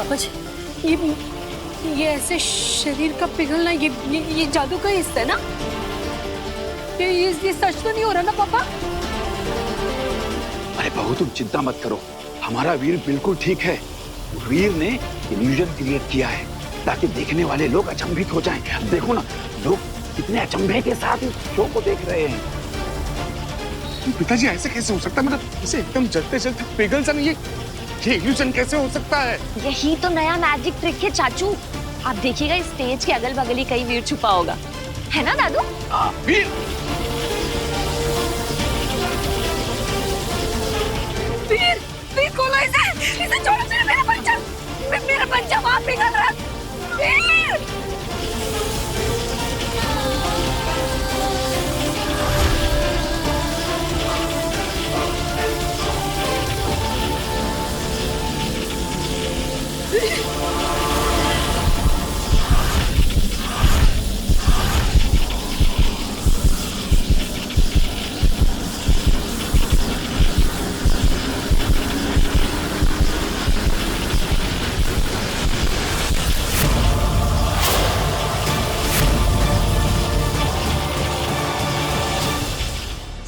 पापा जी, ये ऐसे शरीर का पिघलना, ये जादू का हिस्सा है ना? ये सच तो नहीं हो रहा ना पापा? अरे बहू तुम चिंता मत करो, हमारा वीर बिल्कुल ठीक है। वीर ने इल्यूजन क्रिएट किया है ताकि देखने वाले लोग अचंभित हो जाएं। अब देखो ना, लोग कितने अचंभे के साथ इस शो को देख रहे हैं। पिताजी ऐसे कैसे हो सकता है? मतलब इसे एकदम जलते जलते पिघल जाना, ये इल्यूजन कैसे हो सकता है? यही तो नया मैजिक ट्रिक है चाचू। आप देखिएगा स्टेज के अगल बगल ही कहीं वीर छुपा होगा, है ना दादू? वीर वीर, वीर खोलो इसे छोड़ो, मेरा बच्चा वहां पिघल रहा है। वीर!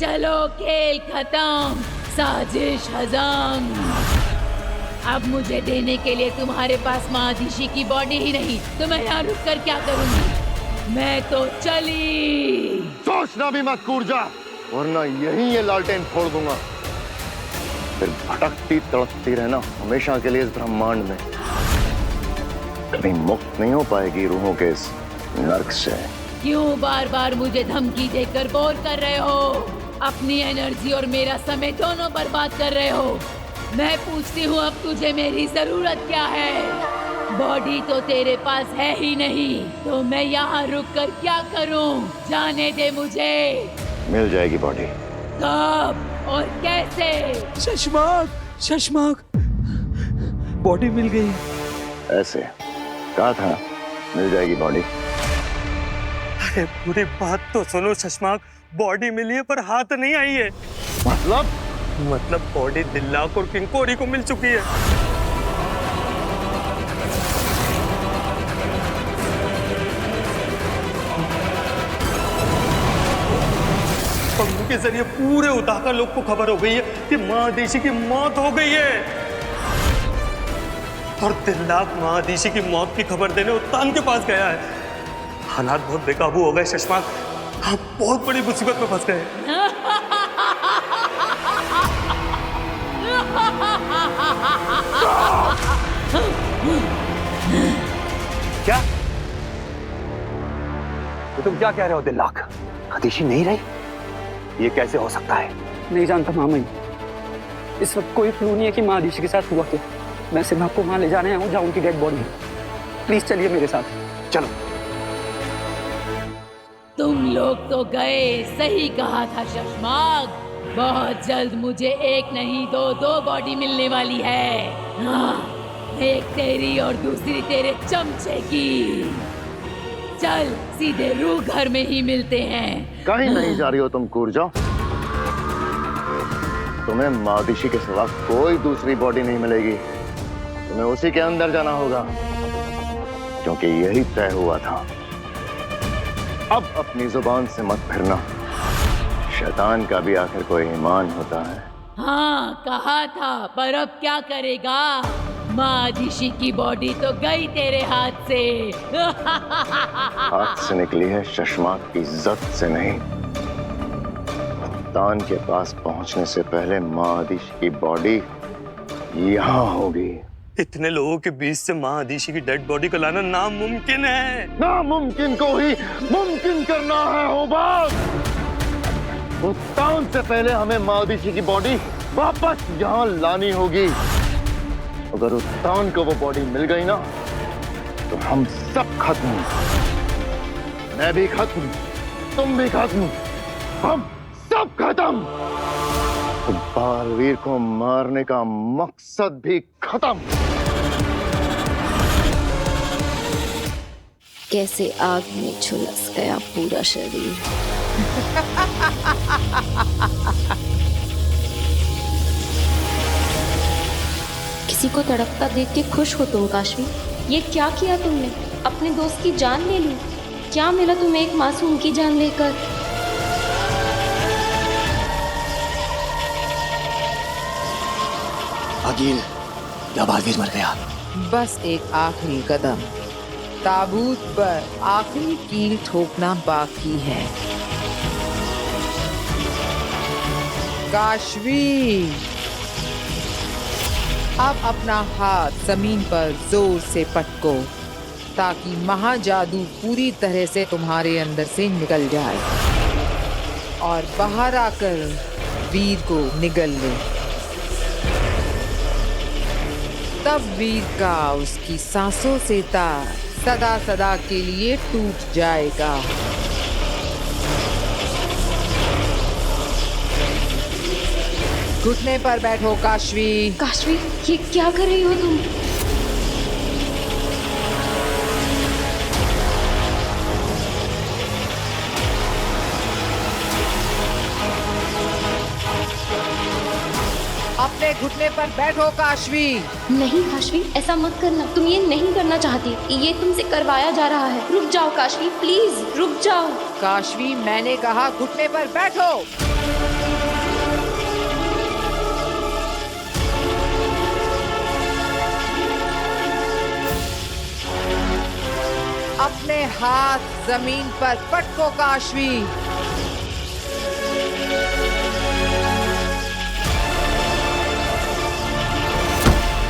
चलो खेल खत्म, साजिश हजम। अब मुझे देने के लिए तुम्हारे पास महादिशी की बॉडी ही नहीं तो मैं यहाँ रुक कर क्या करूंगी? मैं तो चली। सोचना भी मत कूर्जा, वरना यहीं ये लालटेन फोड़ दूंगा। फिर भटकती तड़पती रहना हमेशा के लिए इस ब्रह्मांड में। कभी मुक्त नहीं हो पाएगी रूहों के इस नर्क से। क्यों बार बार मुझे धमकी देकर बोर कर रहे हो? अपनी एनर्जी और मेरा समय दोनों बर्बाद कर रहे हो। मैं पूछती हूँ, अब तुझे मेरी जरूरत क्या है? बॉडी तो तेरे पास है ही नहीं, तो मैं यहाँ रुक कर क्या करूँ? जाने दे मुझे। मिल जाएगी बॉडी। कब और कैसे? शशमाक बॉडी मिल गई। ऐसे कहा था मिल जाएगी बॉडी। अरे पूरी बात तो सुनो शशमाक, बॉडी मिली है पर हाथ नहीं आई है। मतलब बॉडी दिल्लाक और किंकोरी को मिल चुकी है। पंखों के जरिए पूरे उताका लोग को खबर हो गई है कि महादेशी की मौत हो गई है। और दिल्लाक महादेशी की मौत की खबर देने उत्तान के पास गया है। हालात बहुत बेकाबू हो गए शशमाक, आप बहुत बड़ी मुसीबत में फंस गए। क्या तो तुम क्या कह रहे हो दिल्लाक? हतीशी नहीं रही? ये कैसे हो सकता है? नहीं जानता मामा, इस वक्त कोई क्लू नहीं है कि महादिशी के साथ हुआ क्या। मैं सिर्फ आपको वहां ले जाने आया हूँ जहाँ उनकी डेड बॉडी है। प्लीज चलिए मेरे साथ। चलो। तुम लोग तो गए, सही कहा था शशमाक। बहुत जल्द मुझे एक नहीं दो बॉडी मिलने वाली है। हाँ, एक तेरी और दूसरी तेरे चमचे की। चल सीधे रूह घर में ही मिलते हैं। कहीं नहीं जा रही हो तुम कूर्जा। तुम्हें महादिशी के सिवा कोई दूसरी बॉडी नहीं मिलेगी। तुम्हें उसी के अंदर जाना होगा, क्योंकि यही तय हुआ था। अब अपनी जुबान से मत फिरना। शैतान का भी आखिर कोई ईमान होता है। हाँ कहा था, पर अब क्या करेगा? महादिशी की बॉडी तो गई तेरे हाथ से। हाथ से निकली है, शशमाक की इज्जत से नहीं। तान के पास पहुंचने से पहले महादिशी की बॉडी यहाँ होगी। इतने लोगों के बीच से महादिशी की डेड बॉडी को लाना नामुमकिन है। नामुमकिन को ही मुमकिन करना है होबाज। उत्तान से पहले हमें महादिशी की बॉडी वापस यहाँ लानी होगी। अगर उत्तान को वो बॉडी मिल गई ना, तो हम सब खत्म। मैं भी खत्म, तुम भी खत्म, हम सब खत्म। तो बालवीर को मारने का मकसद भी खत्म। कैसे आग में झुलस गया पूरा शरीर। किसी को तड़पता देख के खुश हो तुम काशवी? ये क्या किया तुमने? अपने दोस्त की जान ले ली। क्या मिला तुम्हें एक मासूम की जान लेकर? अकील, या बालवीर मर गया? बस एक आखिरी कदम, ताबूत पर आखिरी कील ठोकना बाकी है। काशवी, अब अपना हाथ जमीन पर जोर से पटको ताकि महाजादू पूरी तरह से तुम्हारे अंदर से निकल जाए और बाहर आकर वीर को निगल ले। तब वीर का उसकी सांसों से तार सदा सदा के लिए टूट जाएगा। घुटने पर बैठो काशवी। काशवी, ये क्या कर रही हो तुम? अपने घुटने पर बैठो काशवी। नहीं काशवी, ऐसा मत करना। तुम ये नहीं करना चाहती। ये तुमसे करवाया जा रहा है। रुक जाओ काशवी, प्लीज रुक जाओ। काशवी, मैंने कहा घुटने पर बैठो। अपने हाथ जमीन पर पटको काशवी।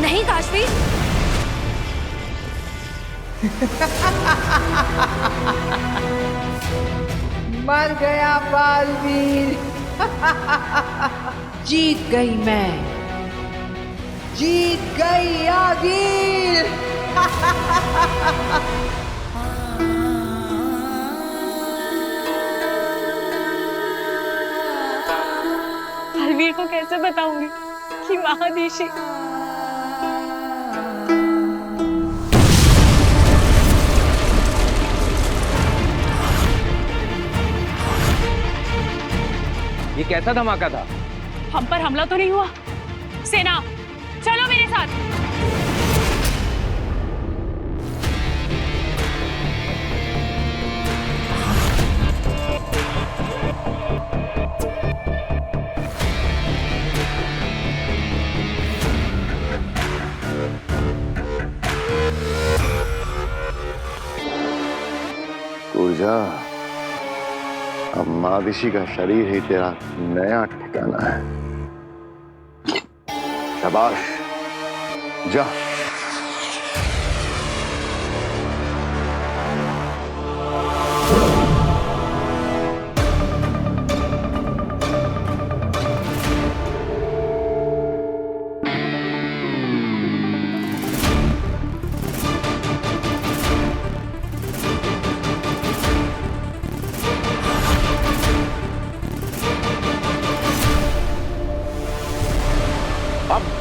नहीं काशवी। मर गया बालवीर। जीत गई मैं, जीत गई आगीर। बालवीर को कैसे बताऊंगी कि महादिशी ये कैसा धमाका था? हम पर हमला तो नहीं हुआ? सेना, चलो मेरे साथ। ऊर्जा, अब महादिशी का शरीर ही तेरा नया ठिकाना है। शाबाश, जा।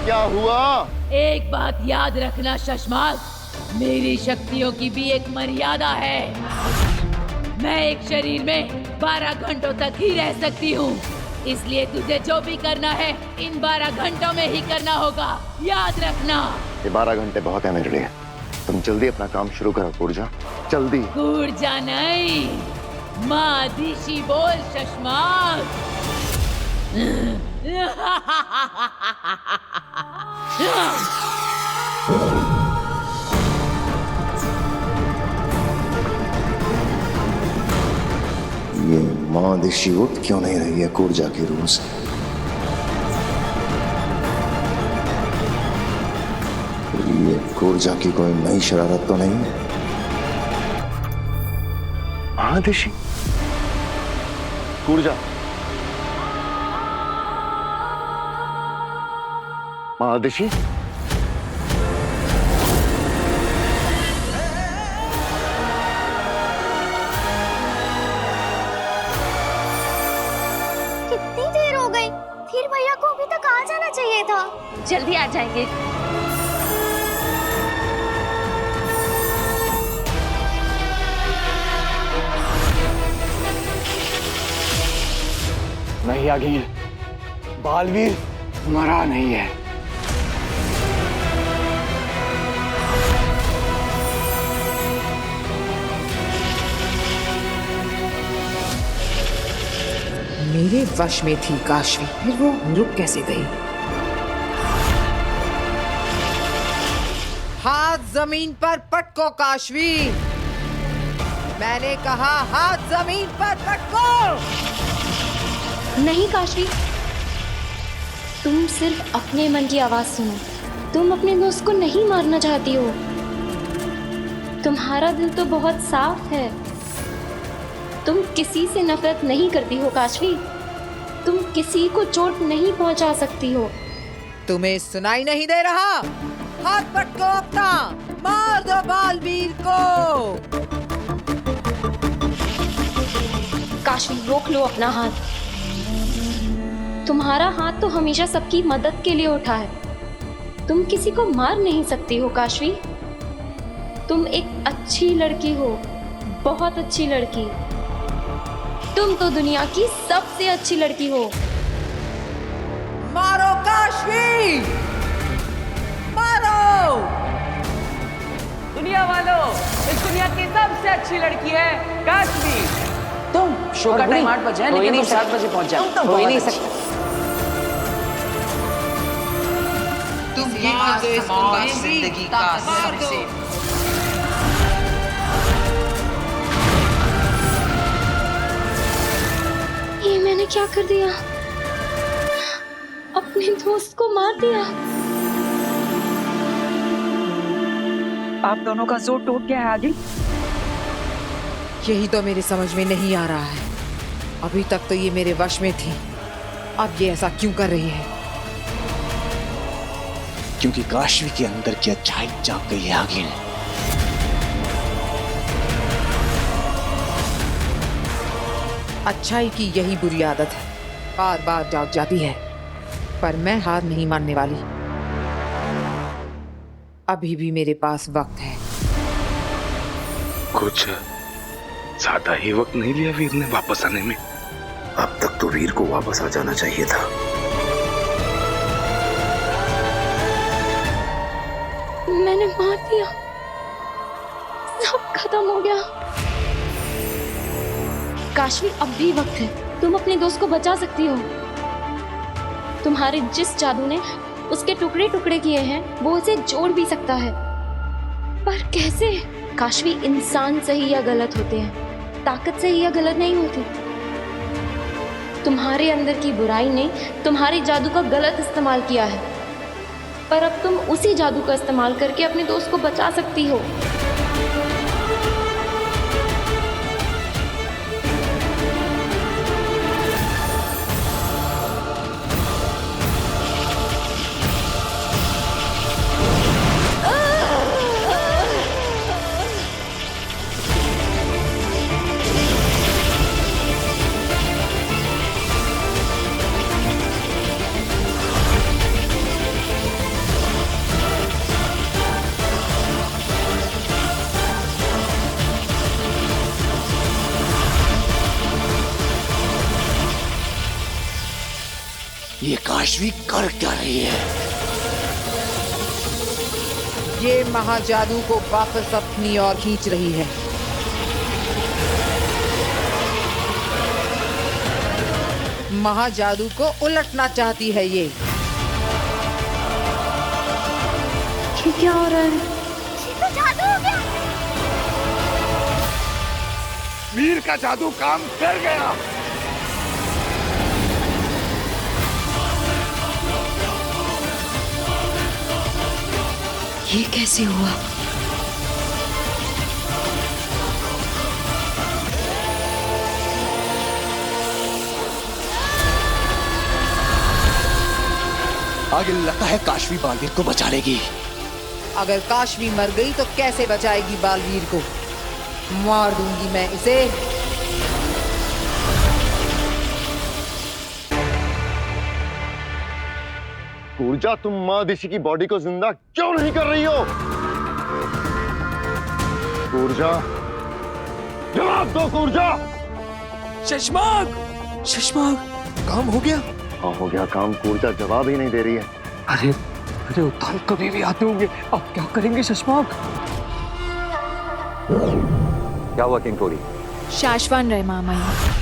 क्या हुआ? एक बात याद रखना शशमाल, मेरी शक्तियों की भी एक मर्यादा है। मैं एक शरीर में 12 घंटों तक ही रह सकती हूँ, इसलिए तुझे जो भी करना है इन 12 घंटों में ही करना होगा, याद रखना। ये 12 घंटे बहुत है मेरे लिए। तुम जल्दी अपना काम शुरू करो ऊर्जा, जल्दी। ऊर्जा नहीं, महादिशी बोल शशमाल। ये महादिशी उठ क्यों नहीं रही है ऊर्जा की रूह से? ये ऊर्जा की कोई नई शरारत तो नहीं? महादिशी, ऊर्जा, महादिशी, कितनी देर हो गई? फिर भैया को अभी तक आ जाना चाहिए था। जल्दी आ जाएंगे। नहीं आगीर, बालवीर मरा नहीं है। मेरे वश में थी काशवी, फिर वो रुक कैसे गई? हाथ जमीन पर पटको काशवी, मैंने कहा हाथ जमीन पर पटको। नहीं काशवी, तुम सिर्फ अपने मन की आवाज सुनो। तुम अपने दोस्त को नहीं मारना चाहती हो। तुम्हारा दिल तो बहुत साफ है। तुम किसी से नफरत नहीं करती हो काशवी। तुम किसी को चोट नहीं पहुंचा सकती हो। तुम्हें सुनाई नहीं दे रहा? हाथ पटको अपना, मार दो बालवीर को। काशवी रोक लो अपना हाथ। तुम्हारा हाथ तो हमेशा सबकी मदद के लिए उठा है। तुम किसी को मार नहीं सकती हो काशवी। तुम एक अच्छी लड़की हो, बहुत अच्छी लड़की। तुम तो दुनिया की सबसे अच्छी लड़की हो। मारो काशवी, मारो। दुनिया वालों, इस दुनिया की सबसे अच्छी लड़की है काशवी। तुम शो का टाइम 8 बजे है, लेकिन तुम 7 बजे पहुंच जाओ। तुम हो ही नहीं सकते। तुम ये तो इस जिंदगी का सबसे ये मैंने क्या कर दिया? अपने दोस्त को मार दिया। आप दोनों का जोर टूट गया है आगे। यही तो मेरे समझ में नहीं आ रहा है। अभी तक तो ये मेरे वश में थी, अब ये ऐसा क्यों कर रही है? क्योंकि काशवी के अंदर की अच्छाई जाग गई है आगे। अच्छाई की यही बुरी आदत है, बार बार जाग जाती है। पर मैं हार नहीं मानने वाली। अभी भी मेरे पास वक्त है। कुछ ज्यादा ही वक्त नहीं लिया वीर ने वापस आने में। अब तक तो वीर को वापस आ जाना चाहिए था। मैंने मार दिया, सब खत्म हो गया। काशवी अब भी वक्त है। तुम अपने दोस्त को बचा सकती हो। तुम्हारे जिस जादू ने उसके टुकड़े टुकड़े किए हैं, वो उसे जोड़ भी सकता है। पर कैसे? काशवी इंसान सही या गलत होते हैं, ताकत सही या गलत नहीं होती। तुम्हारे अंदर की बुराई ने तुम्हारे जादू का गलत इस्तेमाल किया है, पर अब तुम उसी जादू का इस्तेमाल करके अपने दोस्त को बचा सकती हो। ये काशवी कर क्या रही है? ये महाजादू को वापस अपनी ओर खींच रही है। महाजादू को उलटना चाहती है ये। क्या हो रहा है? तो जादू हो गया। वीर का जादू काम कर गया। ये कैसे हुआ? आगे लगता है काशवी बालवीर को बचा लेगी। अगर काशवी मर गई तो कैसे बचाएगी बालवीर को? मार दूंगी मैं इसे। ऊर्जा, तुम माँ ऋषि की बॉडी को जिंदा क्यों नहीं कर रही हो? ऊर्जा, जवाब दो ऊर्जा। शशमाग, शशमाग, काम हो गया? हाँ हो गया काम। ऊर्जा जवाब ही नहीं दे रही है। अरे उत्थान कभी भी आते होंगे, अब क्या करेंगे शशमाग? क्या हुआ किंकोरी? शाश्वान रहे मामा।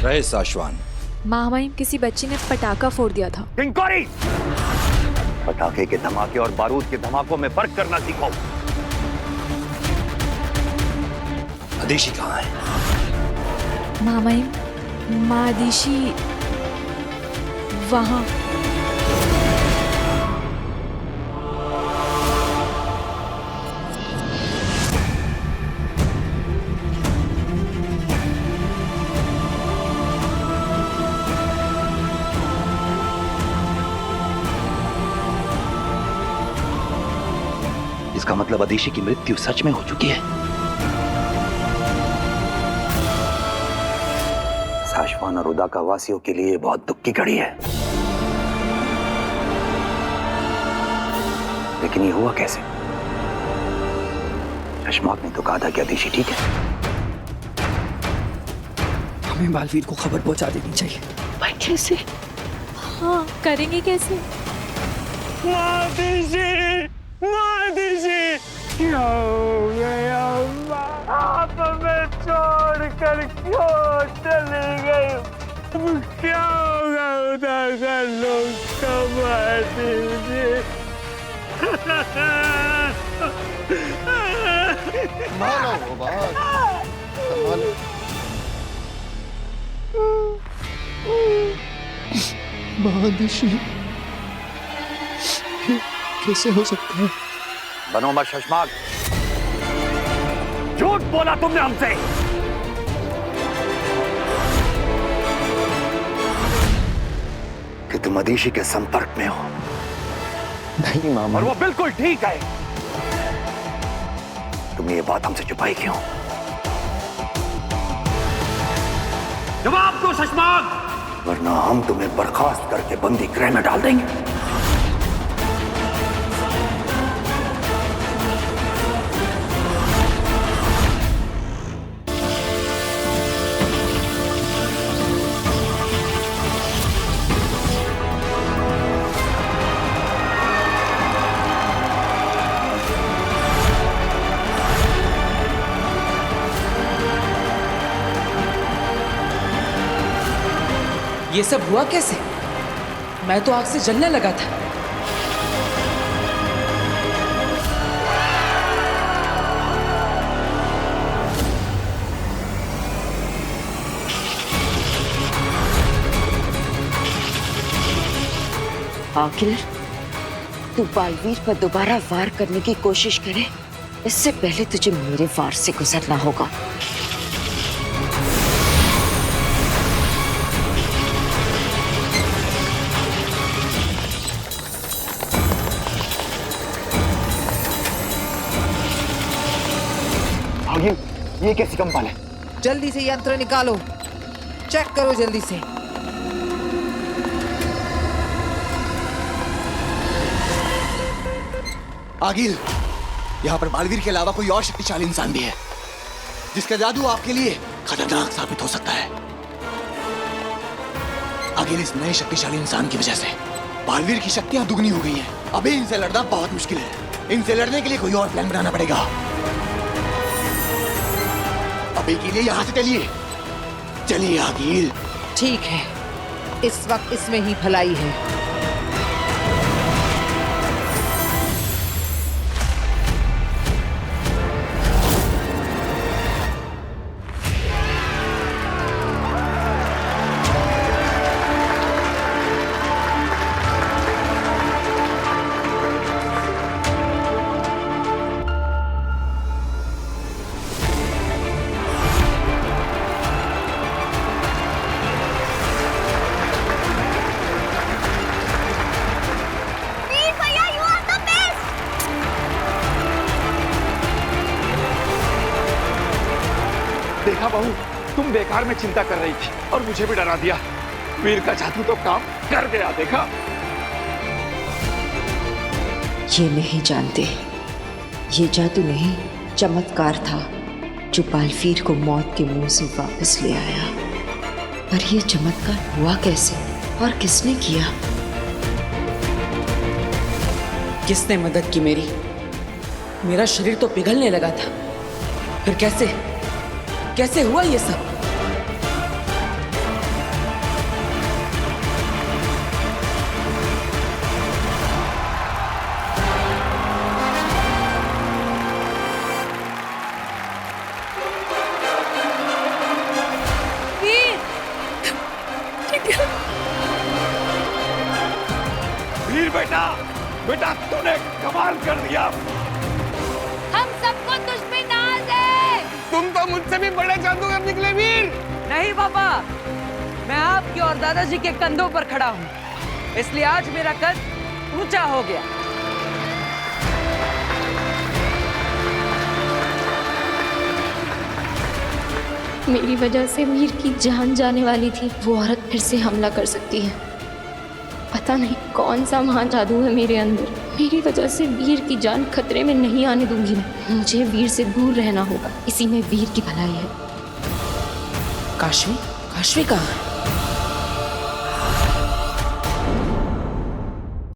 रहे साशवान, महामहिम, किसी बच्ची ने पटाखा फोड़ दिया था। किंकोरी! पटाखे के धमाके और बारूद के धमाकों में फर्क करना सीखो। आदिशी कहाँ है? महामहिम, माँ आदिशी वहाँ। इसका मतलब आदिशी की मृत्यु सच में हो चुकी है। साशवान और उदाका वासियों के लिए बहुत दुख की घड़ी है। लेकिन ये हुआ कैसे? चश्माक ने तो कहा था कि आदिशी ठीक है। हमें बालवीर को खबर पहुंचा देनी चाहिए। पर कैसे? हाँ, करेंगे कैसे? क्या हो गया? आप हमें छोड़ कर क्यों चली गई? क्या होगा उदाका लोग कमा दीजिए। मानो वो बात, संभालो। महादिशी, कैसे हो सकता है? बनो मत शशमाक, झूठ बोला तुमने हमसे। कि तुम आदिशी के संपर्क में हो। नहीं मामा। और वो बिल्कुल ठीक है। तुमने ये बात हमसे छुपाई क्यों? जवाब दो शशमाक, वरना हम तुम्हें बर्खास्त करके बंदी गृह में डाल देंगे। ये सब हुआ कैसे? मैं तो आग से जलने लगा था। आखिर तू बालवीर पर दोबारा वार करने की कोशिश करे, इससे पहले तुझे मेरे वार से गुजरना होगा। ये कैसी कंपन है? जल्दी से यंत्र निकालो, चेक करो जल्दी से। आगिल, यहाँ पर बालवीर के अलावा कोई और शक्तिशाली इंसान भी है जिसका जादू आपके लिए खतरनाक साबित हो सकता है। आगिल, इस नए शक्तिशाली इंसान की वजह से बालवीर की शक्तियां दुगनी हो गई हैं। अभी इनसे लड़ना बहुत मुश्किल है। इनसे लड़ने के लिए कोई और प्लान बनाना पड़ेगा। अभी के लिए यहाँ से चलिए। चलिए आगिल। ठीक है, इस वक्त इसमें ही भलाई है। देखा बहू, तुम बेकार में चिंता कर रही थी और मुझे भी डरा दिया। वीर का जादू तो काम कर गया। देखा? ये नहीं जानते, ये जादू नहीं, चमत्कार था जो बालवीर को मौत के मुंह से वापस ले आया। पर ये चमत्कार हुआ कैसे और किसने किया? किसने मदद की मेरी? मेरा शरीर तो पिघलने लगा था। फिर कैसे हुआ ये सब? वीर बेटा, बेटा तूने कमाल कर दिया। हम सबको तुझ पे नाज है। तुम तो मुझसे भी बड़े जादूगर निकले वीर। नहीं पापा, मैं आपके और दादाजी के कंधों पर खड़ा हूँ, इसलिए आज मेरा कद ऊंचा हो गया। मेरी वजह से वीर की जान जाने वाली थी। वो औरत फिर से हमला कर सकती है। पता नहीं कौन सा महान जादू है मेरे अंदर। मेरी वजह से वीर की जान खतरे में नहीं आने दूंगी मैं। मुझे वीर से दूर रहना होगा, इसी में वीर की भलाई है। काशवी, काशवी कहाँ है?